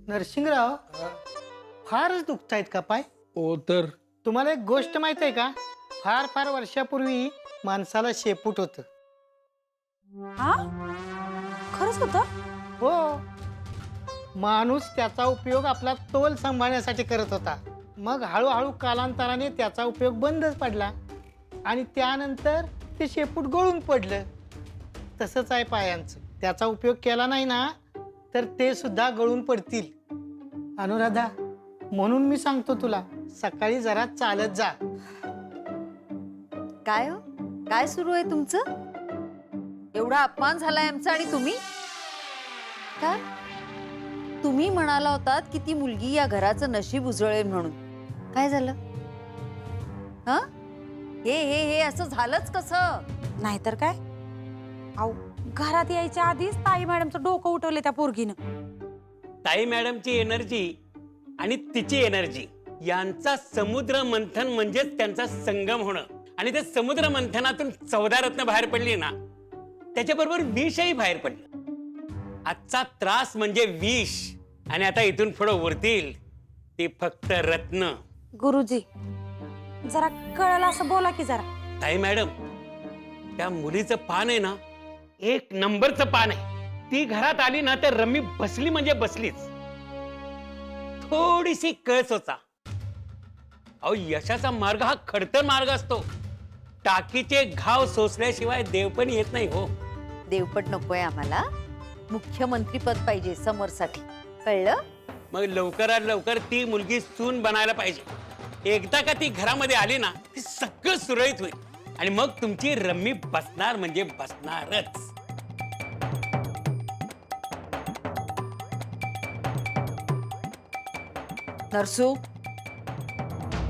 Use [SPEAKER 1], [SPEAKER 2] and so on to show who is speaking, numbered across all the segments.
[SPEAKER 1] नरसिंगराव, फारच दुखतायत का पाय?
[SPEAKER 2] हो तर.
[SPEAKER 1] तुम्हाला एक गोष्ट माहित आहे का? फार फार वर्षापूर्वी माणसाला शेपूट होत.
[SPEAKER 3] हा खरंच होतं?
[SPEAKER 1] हो, माणूस त्याचा उपयोग आपला तोल सांभाळण्यासाठी करत होता. मग हळूहळू कालांतराने त्याचा उपयोग बंदच पडला आणि त्यानंतर ते शेपूट गळून पडलं. तसंच आहे पायांचं. त्याचा उपयोग केला नाही ना तर ते सुद्धा गळून पडतील. अनुराधा, म्हणून मी सांगतो तुला, सकाळी जरा चालत जा.
[SPEAKER 4] काय हो, काय सुरू आहे तुमचं? एवढा अपमान झालाय आमचा आणि तुम्ही काय? तुम्ही म्हणाला होतात की ती मुलगी या घराचं नशीब उजळेल म्हणून. काय झालं? हा, हे हे हे असं झालंच कसं?
[SPEAKER 3] नाहीतर काय. अहो, घरात यायच्या आधीच ताई मॅडमचं डोकं उठवले त्या पोरगीनं.
[SPEAKER 5] ताई मॅडमची एनर्जी आणि तिची एनर्जी यांचा समुद्र मंथन म्हणजेच त्यांचा संगम होणं. आणि ते समुद्र मंथनातून 14 रत्न बाहेर पडली ना, त्याच्याबरोबर विषही बाहेर पडलं. आजचा त्रास म्हणजे विष आणि आता इथून पुढे उरतील ती फक्त रत्न.
[SPEAKER 3] गुरुजी, जरा कळलं असं बोला की जरा.
[SPEAKER 5] ताई मॅडम, त्या मुलीचं पान आहे ना, 1 नंबरचं पान आहे. ती घरात आली ना तर रम्मी बसली म्हणजे बसलीच. थोडीशी कस होता. अहो, यशाचा मार्ग हा खडतर मार्ग असतो. टाकीचे घाव सोसल्याशिवाय देव पण येत नाही हो.
[SPEAKER 4] देवपट नकोय आम्हाला, मुख्यमंत्री पद पाहिजे समरसाठी, कळलं?
[SPEAKER 5] मग लवकरात लवकर ती मुलगी सून बनायला पाहिजे. एकदा का ती घरामध्ये आली ना, ती सगळं सुरळीत होईल आणि मग तुमची रम्मी बसणार म्हणजे बसणारच.
[SPEAKER 4] नरसू,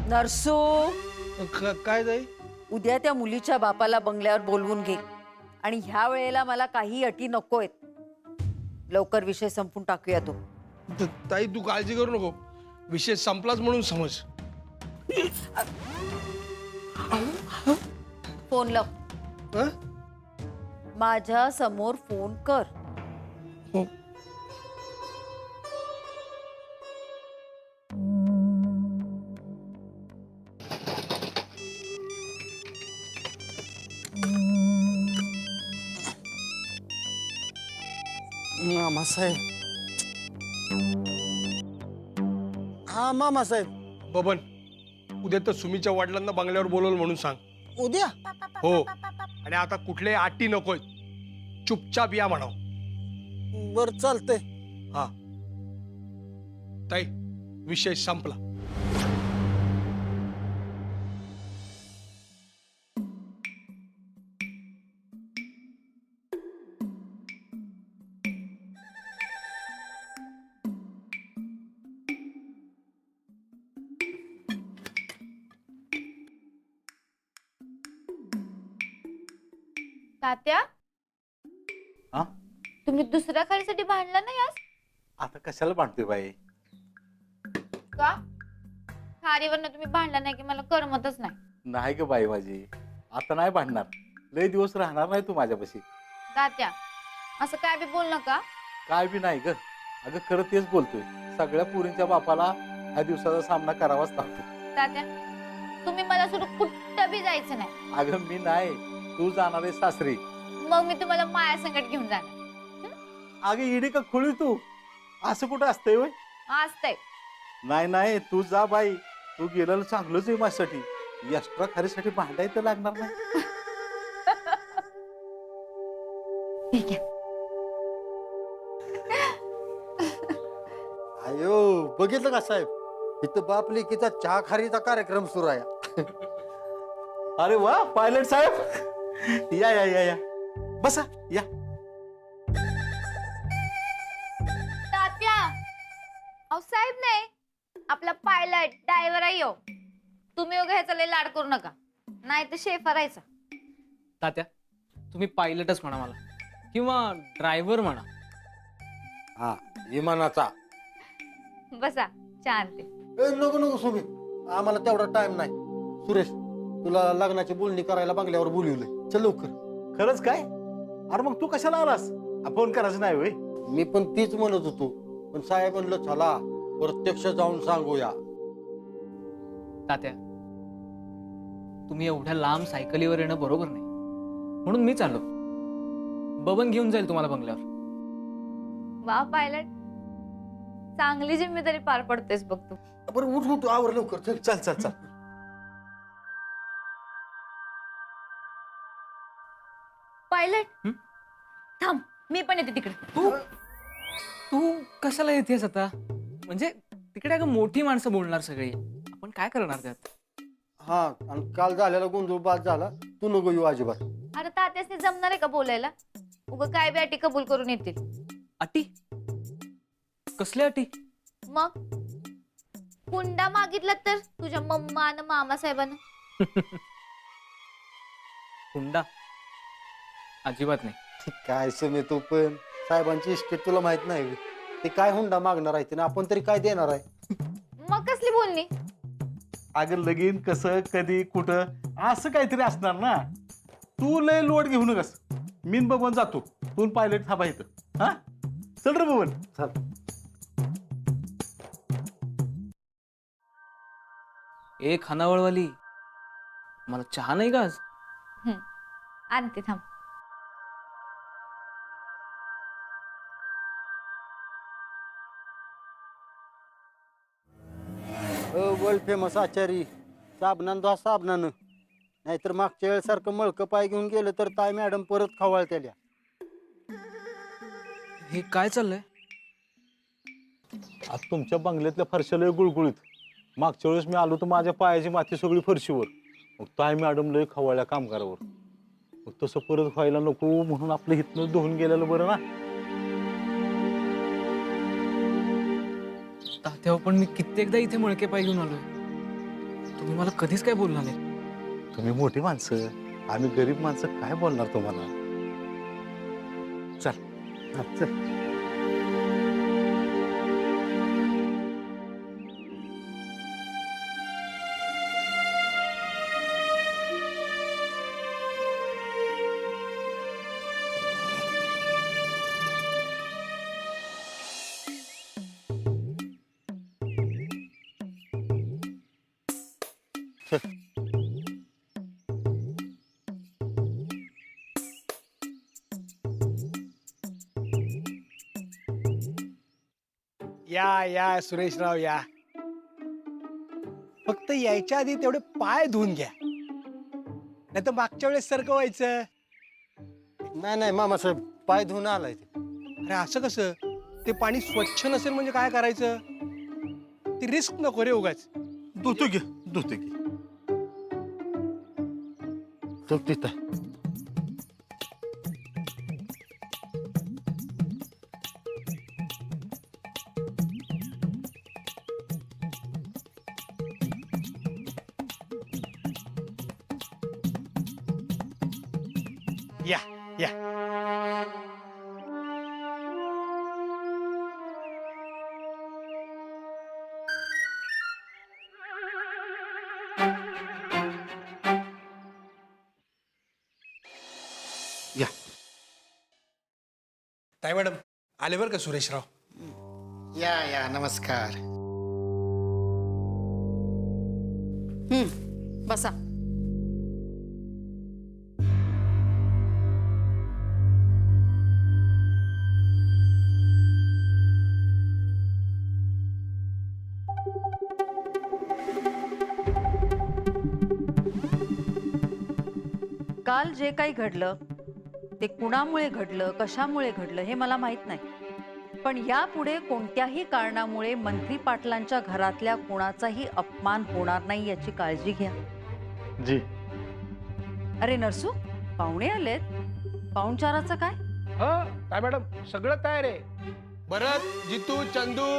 [SPEAKER 4] नरसू,
[SPEAKER 2] काय जाई?
[SPEAKER 4] उद्या त्या मुलीच्या बापाला बंगल्यावर बोलवून घे आणि ह्या वेळेला मला काही अटी नकोयत. लवकर विषय संपून टाकूया तो.
[SPEAKER 2] ताई तू काळजी करू नको, विषय संपलाच म्हणून समज.
[SPEAKER 4] फोन लाव.
[SPEAKER 2] हं?
[SPEAKER 4] माझ्या समोर फोन कर.
[SPEAKER 2] हो.
[SPEAKER 6] मामासाहेब. हा मामासाहेब.
[SPEAKER 2] बबन, उद्या तर सुमीच्या वडिलांना बंगल्यावर बोलवलं म्हणून सांग.
[SPEAKER 6] उद्या?
[SPEAKER 2] हो, आणि आता कुठलेही आटी नकोय, चुपचाप या म्हणाव.
[SPEAKER 6] बर चालतंय.
[SPEAKER 2] हा ताई, विषय संपला.
[SPEAKER 7] तात्या,
[SPEAKER 8] हा?
[SPEAKER 7] तुम्ही दुसऱ्या खारीसाठी भांडला नाही आज?
[SPEAKER 8] आता कशाला भांडतोय बाई?
[SPEAKER 7] का? खारीवरनं तुम्ही भांडला नाही की मला करमतच नाही.
[SPEAKER 8] नाही ग बाई माझी, आता नाही भांडणार. लय दिवस राहणार नाही तू माझ्यापाशी.
[SPEAKER 7] तात्या, असं काय बी बोल नका.
[SPEAKER 8] काय बी नाही ग. अगं खरं तेच बोलतोय. सगळ्या पुरींच्या बापाला ह्या दिवसाचा सामना करावाच लागतो.
[SPEAKER 7] तात्या, तुम्ही मला सोडून कुठं बी जायचं नाही.
[SPEAKER 8] अगं मी नाही, तू जाणार आहे सासरी.
[SPEAKER 7] मग मी तुम्हाला माया संकट घेऊन जाणार.
[SPEAKER 8] अगं इडी का खुळी तू? असं कुठं असतंय वय?
[SPEAKER 7] असतंय.
[SPEAKER 8] नाही नाही, तू जा बाई. तू गेलेलं चांगलंच आहे माझ्यासाठी. एक्स्ट्रा खारीसाठी भांडाय तर लागणार नाही.
[SPEAKER 7] ठीक आहे.
[SPEAKER 6] अयो, बघितलं का साहेब, इथं बाप लेकीचा चहा खारीचा कार्यक्रम सुरू आहे.
[SPEAKER 8] अरे वा, पायलट साहेब, या या या या, बसा या.
[SPEAKER 7] तात्या, अहो साहेब नाही, आपला पायलट ड्रायव्हर आहे यो. तुम्ही उगा ह्याचा लय लाड करू नका, नाही तर शेफ राहायचा.
[SPEAKER 9] तात्या, तुम्ही पायलटच म्हणा मला, किंवा ड्रायव्हर म्हणा.
[SPEAKER 6] हा, विमानाचा.
[SPEAKER 7] बसा, छान ते.
[SPEAKER 6] नको नको सुमी, आम्हाला तेवढा टाइम नाही. सुरेश, तुला लग्नाची बोलणी करायला बंगल्यावर बोलवलंय, चल लवकर.
[SPEAKER 8] खरंच काय? अरे मग तू कशाला आलास? फोन करायचं नाही होय?
[SPEAKER 6] मी पण तीच म्हणत होतो, पण साहेब म्हणलं चला प्रत्यक्ष जाऊन सांगूया.
[SPEAKER 9] तात्या, तुम्ही एवढ्या लांब सायकलीवर येणं बरोबर नाही, म्हणून मी चाललो. बबन घेऊन जाईल तुम्हाला बंगल्यावर.
[SPEAKER 7] वा पायलट, चांगली जिम्मेदारी पार पडतेस बघ तू.
[SPEAKER 6] बरं उठ उठ आवर लवकर चल.
[SPEAKER 8] चल चल चल.
[SPEAKER 7] पायलट थांब, मी पण येते तिकडे.
[SPEAKER 9] तू कशाला येतेस आता? म्हणजे तिकडे अगं मोठी माणसं बोलणार सगळी, आपण काय करणार त्यात?
[SPEAKER 6] हा, आणि काल झालेला गोंधळ बाद झाला, तू नको येऊ अजिबात.
[SPEAKER 7] अरे तात्यासनी जमणार आहे का बोलायला? उगा काय बी अटी कबूल करून येतील.
[SPEAKER 9] अटी? कसल्या अटी?
[SPEAKER 7] मग हुंडा मागितला तर तुझ्या मम्मा आणि मामा साहेबांना?
[SPEAKER 9] हुंडा अजिबात नाही.
[SPEAKER 6] काय समे तू पण, साहेबांची इस्टेट तुला माहित नाही बे. ते काय हुंडा मागणार आहे ते ना, आपण तरी काय देणार आहे?
[SPEAKER 7] मग कसली बोलणी?
[SPEAKER 8] अगं लगीन कसं, कधी, कुठं असं काहीतरी असणार ना. तू लय लोट घेऊ नकस. मीन बबन जातो, तू पायलट थांबा इथं. हा चल रे बबन.
[SPEAKER 6] चल.
[SPEAKER 9] ए खानावळवाली, मला चहा नाही का आज?
[SPEAKER 7] आणते थांब.
[SPEAKER 6] वर्ल्ड फेमस आचारी, साबणान धुवा साबणानं, नाहीतर मागच्या वेळेसारखं मळकं पाय घेऊन गेलं तर ताई मॅडम परत खवळत्याल्या.
[SPEAKER 9] हे काय चाललंय?
[SPEAKER 8] आज तुमच्या बंगल्यातल्या फरशा लय गुळगुळीत. मागच्या वेळेस मी आलो तर माझ्या पायाची माती सगळी फरशीवर. मग ताई मॅडम लय खवळल्या कामगारावर. मग तसं परत व्हायला नको म्हणून आपलं हितनं धुवून गेलेलं बरं ना.
[SPEAKER 9] तात्या, पण मी कित्येकदा इथे मळके पाय घेऊन आलोय, तुम्ही मला कधीच काय बोलला नाही.
[SPEAKER 8] तुम्ही मोठी माणसं, आम्ही गरीब माणसं काय बोलणार तुम्हाला. चल.
[SPEAKER 6] हा, चल.
[SPEAKER 2] या सुरेशराव या. फक्त यायच्या आधी तेवढे पाय धुवून घ्या, नाही तर मागच्या वेळेस सारखं व्हायचं.
[SPEAKER 6] नाही नाही मामासाहेब, पाय धुवून आलाय ते.
[SPEAKER 2] अरे असं कसं? ते पाणी स्वच्छ नसेल म्हणजे काय करायचं? ती रिस्क नको रे उगाच.
[SPEAKER 8] धुतो घे, धुतो घे.
[SPEAKER 6] तो तिथं
[SPEAKER 2] या या.
[SPEAKER 6] या.
[SPEAKER 2] ताई मॅडम आले बरं का सुरेशराव.
[SPEAKER 1] या नमस्कार.
[SPEAKER 4] बसा. काल जे काही घडलं ते कुणामुळे घडलं, कशामुळे घडलं हे मला माहित नाही, पण यापुढे कोणत्याही कारणामुळे मंत्री पाटलांच्या घरातल्या कोणाचाही अपमान होणार नाही याची काळजी घ्या.
[SPEAKER 8] जी.
[SPEAKER 4] अरे नरसू, पाहुणे आलेत, पाहुणचाराचं काय?
[SPEAKER 2] ताई मॅडम सगळं तयार आहे. भरत, जितू, चंदू.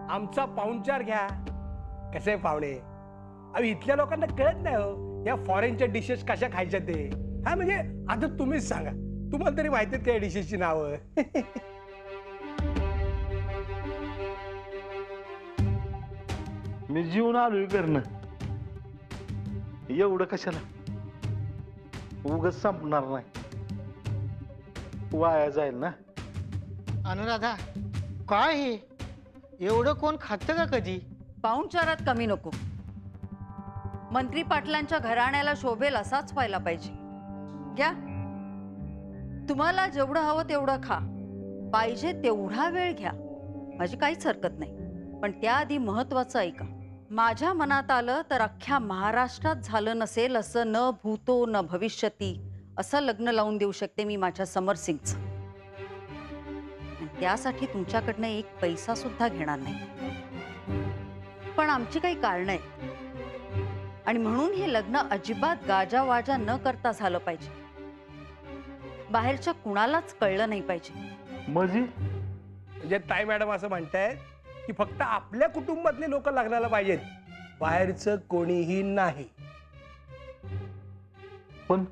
[SPEAKER 2] आमचा पाहुणचार घ्या. कसे पाहुणे, अहो इथल्या लोकांना कळत नाही हो या फॉरेनच्या डिशेस कशा खायच्या ते. हा म्हणजे आता तुम्हीच सांगा, तुम्हाला तरी माहिती आहेत त्या डिशेसची नावं.
[SPEAKER 8] मी जीवन आलोय करणं, एवढं कशाला, उगाच संपणार नाही, वाया जाईल ना.
[SPEAKER 1] अनुराधा, काय हे एवढं कोण खातं का कधी?
[SPEAKER 4] पाहुणचारात कमी नको. मंत्री पाटलांच्या घराण्याला शोभेल असाच व्हायला पाहिजे. घ्या, तुम्हाला जेवढं हवं तेवढं खा, पाहिजे तेवढा वेळ घ्या, माझी काहीच हरकत नाही. पण त्याआधी महत्वाचं ऐका. माझ्या मनात आलं तर अख्ख्या महाराष्ट्रात झालं नसेल असं न भूतो न भविष्यती असं लग्न लावून देऊ शकते मी माझ्या समर सिंगचं. आणि त्यासाठी तुमच्याकडनं एक पैसा सुद्धा घेणार नाही. पण आमची काही कारणं आहेत आणि म्हणून हे लग्न अजिबात गाजावाजा न करता झालं पाहिजे. बाहेरच्या कुणालाच कळलं नाही पाहिजे.
[SPEAKER 2] म्हणजे ताई मॅडम असं म्हणतायत की फक्त आपल्या कुटुंबातले लोक लग्नाला पाहिजेत, बाहेरचं कोणीही नाही.
[SPEAKER 8] पण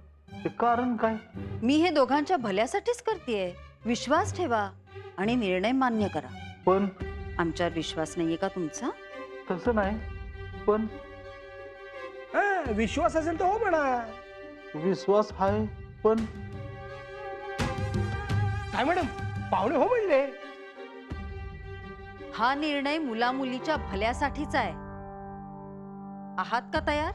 [SPEAKER 8] ते कारण काय?
[SPEAKER 4] मी हे दोघांच्या भल्यासाठीच करतेय. विश्वास ठेवा आणि निर्णय मान्य करा.
[SPEAKER 8] पण
[SPEAKER 4] आमच्यावर विश्वास नाहीये का तुमचा?
[SPEAKER 8] तसं नाही, पण
[SPEAKER 2] विश्वास असेल तर हो म्हणा.
[SPEAKER 8] विश्वास आहे, पण
[SPEAKER 2] काय मॅडम पाहुणे हो म्हणले.
[SPEAKER 4] हा निर्णय मुलामुलीच्या भल्यासाठीचा आहे. आहात का तयार?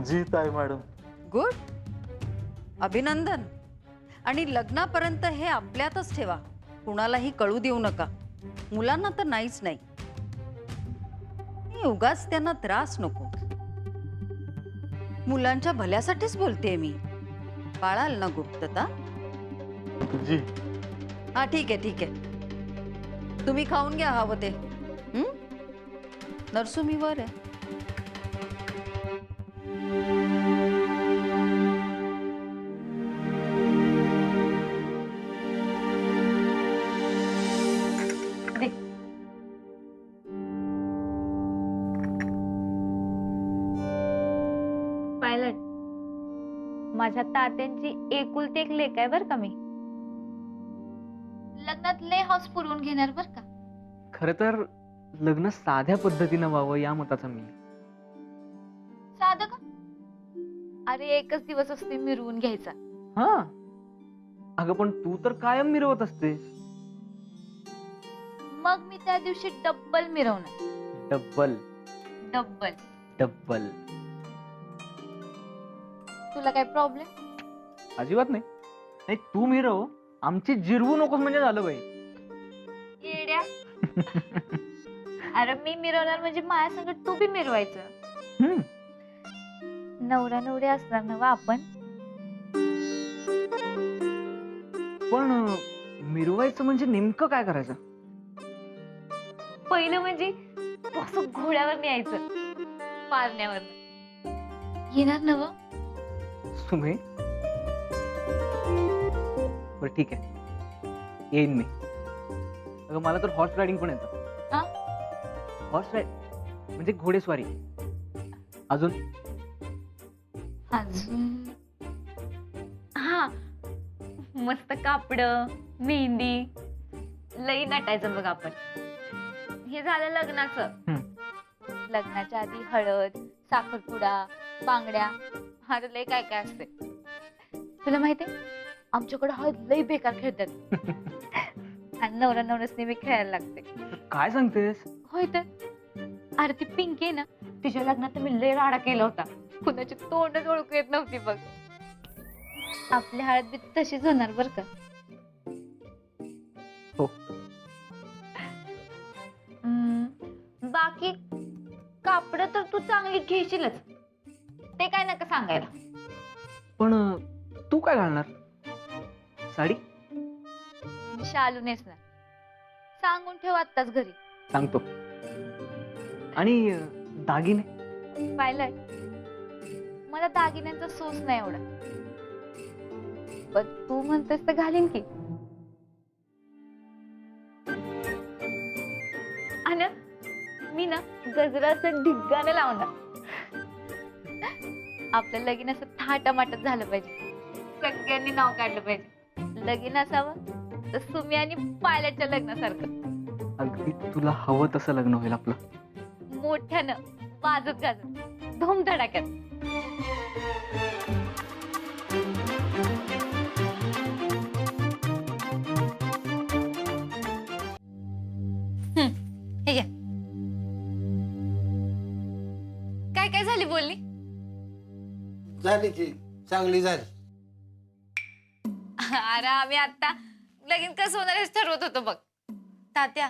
[SPEAKER 8] जी ताई मॅडम.
[SPEAKER 4] गुड, अभिनंदन. आणि लग्नापर्यंत हे आपल्यातच ठेवा, कुणालाही कळू देऊ नका. मुलांना तर नाहीच नाही. उगाच त्यांना त्रास नको. मुलांच्या भल्यासाठीच बोलते मी. पाळाल ना गुप्तता?
[SPEAKER 8] जी.
[SPEAKER 4] हा ठीक आहे, ठीक आहे. तुम्ही खाऊन घ्या हवं ते. नरसू मी वर आहे.
[SPEAKER 7] पायलट, माझ्या तात्यांची एकुलती एक लेक आहे बर का मी. लग्नात लय हाऊस पुरवून घेणार बर का.
[SPEAKER 9] खरं तर लग्न साध्या पद्धतीनं व्हावं या मताचा मी.
[SPEAKER 7] साधं का? अरे एकच दिवस असते मिरवून घ्यायचा.
[SPEAKER 9] हा, अगं पण तू तर कायम मिरवत असतेस.
[SPEAKER 7] मग मी त्या दिवशी डब्बल मिरवणार.
[SPEAKER 9] Double
[SPEAKER 7] double
[SPEAKER 9] double.
[SPEAKER 7] तुला काय प्रॉब्लेम?
[SPEAKER 9] अजिबात नाही. नाही, तू मिरव, आमची जिरवू नकोस म्हणजे झालं बाई.
[SPEAKER 7] येड्या. अरे मी मिरवणार म्हणजे माझ्या संगत तू बी मिरवायचं. नवरा नवरी असणार ना आपण.
[SPEAKER 9] पण मिरवायचं म्हणजे नेमकं काय करायचं?
[SPEAKER 7] पहिलं म्हणजे असं घोड्यावर न्यायचं, पारण्यावर. येणार नव?
[SPEAKER 9] तुम्ही बरं ठीक आहे, येईन मी. अगं मला तर हॉर्स रायडिंग पण येतं. हॉर्स राईड म्हणजे घोडेस्वारी. अजून
[SPEAKER 7] अजून हा, मस्त कापड, मेहंदी, लई नटायचं बघ आपण. हे झालं लग्नाचं. लग्नाच्या आधी हळद, साखरपुडा, बांगड्या, हा लय काय काय असते. तुला माहितीये आमच्याकडे हळद लई बेकार खेळतात. आणि नवरा नवरच नेहमी खेळायला लागते.
[SPEAKER 9] काय सांगतेस?
[SPEAKER 7] होय तर. अरे ती पिंकी आहे ना, तिच्या लग्नात मी लय राडा केला होता. कुणाची तोंडच ओळखू येत नव्हती बघ. आपली हळद बी तशीच होणार बर का.
[SPEAKER 9] हो.
[SPEAKER 7] बाकी कापड तर तू चांगली घेशीलच, ते काय नका सांगायला.
[SPEAKER 9] पण तू काय घालणार? साडी?
[SPEAKER 7] मी शालू नेसणार. सांगून ठेव आत्ताच घरी.
[SPEAKER 9] सांगतो. आणि दागिने?
[SPEAKER 7] पाहिलंय, मला दागिन्यांचा सोस नाही एवढा, पण तू म्हणतेस तर घालीन की. गजरा असं ढिग्गाने लावणार. आपलं लगीन असं थाटामाटात झालं पाहिजे, सगळ्यांनी नाव काढलं पाहिजे. लगीन असावं तर सुमी आणि पायलटच्या लग्नासारखं,
[SPEAKER 9] अगदी तुला हवं तसं लग्न होईल आपलं.
[SPEAKER 7] मोठ्यानं वाजत गाजत धूमधडाक्यात. हे घ्या. काय काय झाली बोलली?
[SPEAKER 6] झाली की चांगली झाली.
[SPEAKER 7] अरे आम्ही आता लगीन कसं होणार हेच ठरवत होतो बघ. तात्या,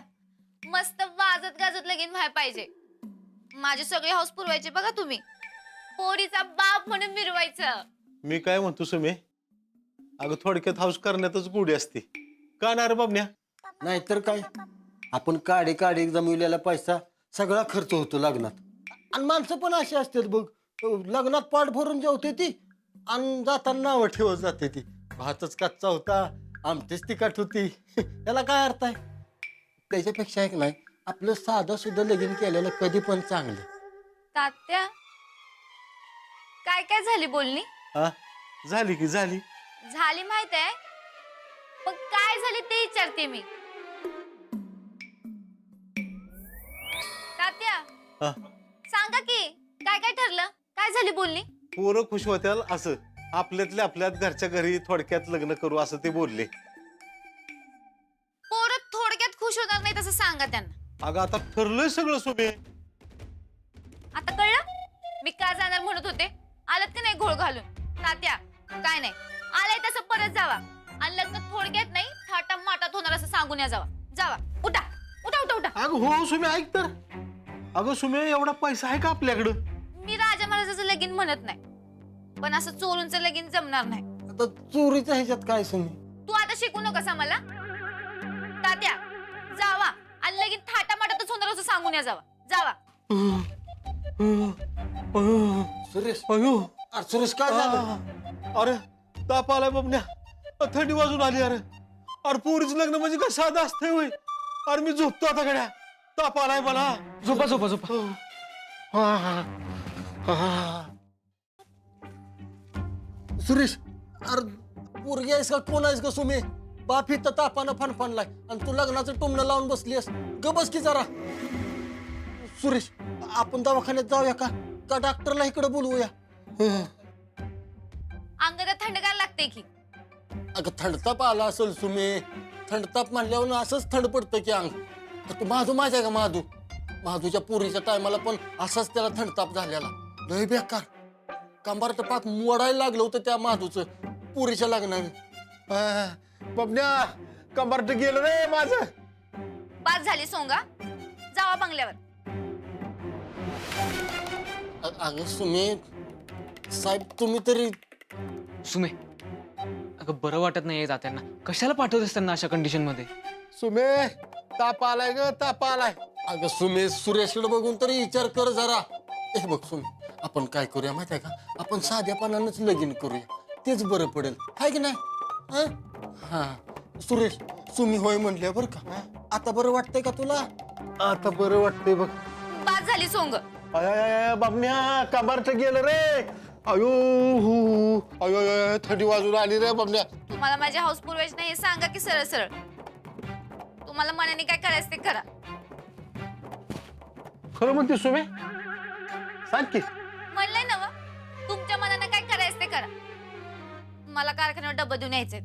[SPEAKER 7] मस्त वाजत गाजत लगीन व्हायला पाहिजे. माझी सगळी हौस पुरवायची बघा तुम्ही. पोरीचा बाप म्हणून मिरवायचं.
[SPEAKER 8] मी काय म्हणतो सुमे, अगं थोडक्यात हाऊस करण्यातच गोडी असते का ना रे बाबण्या?
[SPEAKER 6] नाहीतर काय, आपण काढे काढे जमविलेला पैसा सगळा खर्च होतो लग्नात. आणि माणसं पण अशी असतात बघ, लग्नात पाठ भरून जेवते ती आणि जाताना नावं ठेवत जाते ती. भातच कच्चा होता, आमटीच तिखट होती. याला काय अर्थ आहे? त्याच्यापेक्षा एक नाही, आपलं साधं सुद्धा लगीन केलेलं कधी पण चांगलं.
[SPEAKER 7] तात्या, काय काय झाली बोलणी?
[SPEAKER 8] हा झाली की झाली.
[SPEAKER 7] झाली माहित आहे, पण काय झाली ते विचारते मी. तात्या,
[SPEAKER 8] हा
[SPEAKER 7] सांगा की काय काय ठरलं, काय झाली बोलणी?
[SPEAKER 8] पोरं खुश होत्याल असं आपल्यातल्या आपल्यात घरच्या घरी थोडक्यात लग्न करू असं ते बोलले.
[SPEAKER 7] पोरं थोडक्यात खुश होणार नाही तसं सांगा त्यांना.
[SPEAKER 8] अगं आता ठरलंय सगळं सुमे.
[SPEAKER 7] आता कळलं मी का जाणार म्हणत होते? आलात का नाही घोळ घालून? तात्या, काय नाही, आलाय तसं परत जावा आणि लग्न थोडक्यात नाही थाटा माटात होणार असं सांगून या. जावा जावा, उठा उठा उठा उठा.
[SPEAKER 8] अगं हो सुमे ऐक तर. अगं सुमे एवढा पैसा आहे का आपल्याकडं?
[SPEAKER 7] मी राजा महाराजाचं लगीन म्हणत नाही, पण असं चोरूंचं लगीन जमणार नाही.
[SPEAKER 6] आता चोरीच्या ह्याच्यात काय सुमी?
[SPEAKER 7] तू आता शिकू नकोस मला. तात्या, जावा आणि लगीन थाटा माटातच होणार असं सांगून या. जावा जावा.
[SPEAKER 6] सुरेश,
[SPEAKER 8] अयो
[SPEAKER 6] अरे सुरेश काय झालं?
[SPEAKER 8] अरे ताप आलाय बाबण्या, थंडी वाजून आली. अरे अरे पोरीचं लग्न म्हणजे काय साधं असतंय होय? अरे मी झोपतो आता गड्या, ताप आलाय मला.
[SPEAKER 9] झोपा झोपा झोपा.
[SPEAKER 6] सुरेश, अरे पोरगी आहेस का कोण आहेस का सुमे? बाप इथं तापानं फणफणलाय आणि तू लग्नाचं टोमणं लावून बसलीस. ग बस की जरा. सुरेश, आपण दवाखान्यात जाऊया का डॉक्टरला इकडे बोलवूया?
[SPEAKER 7] अंगाला थंडगार लागते की.
[SPEAKER 6] अगं थंडताप आला असेल सुमे. थंडताप म्हणल्यावर असंच थंड पडतं की अंग. तू माधू माझ्या का माधूच्या पोरीच्या टायमाला पण असाच त्याला थंडताप झालेला. लय बेकार. कंबार तर पाक मोडायला लागलं होतं त्या माधूचं पोरीच्या लग्नाने.
[SPEAKER 8] बाबण्या कंबार्ट गेलं रे माझं.
[SPEAKER 7] बाद झाली सोंगा, जावा बंगल्यावर.
[SPEAKER 6] अगं सुमे साहेब, तुम्ही तरी.
[SPEAKER 9] सुमे, अगं बरं वाटत नाही तात्यांना, कशाला पाठवतेस त्यांना अशा कंडिशन मध्ये?
[SPEAKER 8] सुमे ताप आलाय ग, ताप आलाय.
[SPEAKER 6] अगं सुमे, सुरेशकडे बघून तरी विचार कर जरा. हे बघ सुमे, आपण काय करूया माहिती आहे का? आपण साध्यापणानंच लगीन करूया, तेच बरं पडेल, हाय की नाही? हा सुरेश, सुमी होय म्हणल्या बरं का. आता बरं वाटतंय का तुला?
[SPEAKER 8] आता बरं वाटतंय बघ.
[SPEAKER 7] बाद झाली सोंग.
[SPEAKER 8] बाबण्या कंबार्ट गेलं रे. अयो अयो थंडी वाजून आली रे बाबण्या.
[SPEAKER 7] तुम्हाला माझी हाऊस पुरवायची नाही हे सांगा की सरळ सरळ. तुम्हाला मनाने काय करायचं ते करा.
[SPEAKER 8] खरं म्हणते सुमे, सांग की.
[SPEAKER 7] म्हणलंय ना व, तुमच्या मनाने काय करायचं ते करा. मला कारखान्यावर डब्बा देऊन यायचंय.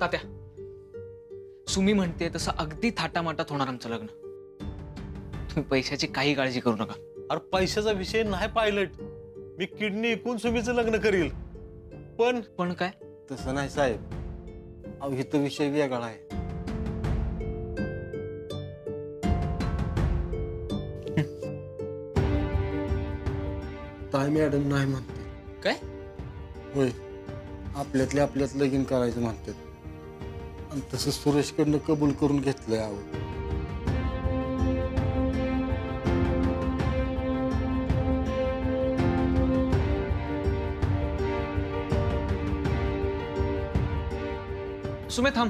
[SPEAKER 9] तात्या, सुमी म्हणते तसं अगदी थाटामाटात होणार आमचं लग्न. तुम्ही पैशाची काही काळजी करू नका.
[SPEAKER 8] अरे पैशाचा विषय नाही पायलट. मी किडनी विकून सुमीचं लग्न करील. पण
[SPEAKER 9] काय?
[SPEAKER 6] तसं नाही साहेब, अहो इथं विषय वेगळा आहे. ताई मॅडम नाही म्हणते.
[SPEAKER 9] काय?
[SPEAKER 6] होय, आपल्यातल्या आपल्यात लगीन करायचं म्हणतात. आणि तसं सुरेशकडनं कबूल करून घेतलंय. अहो
[SPEAKER 9] सुमे थांब.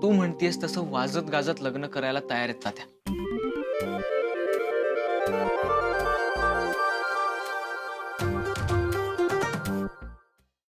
[SPEAKER 9] तू म्हणतेस तसं वाजत गाजत लग्न करायला तयार आहेत तात्या.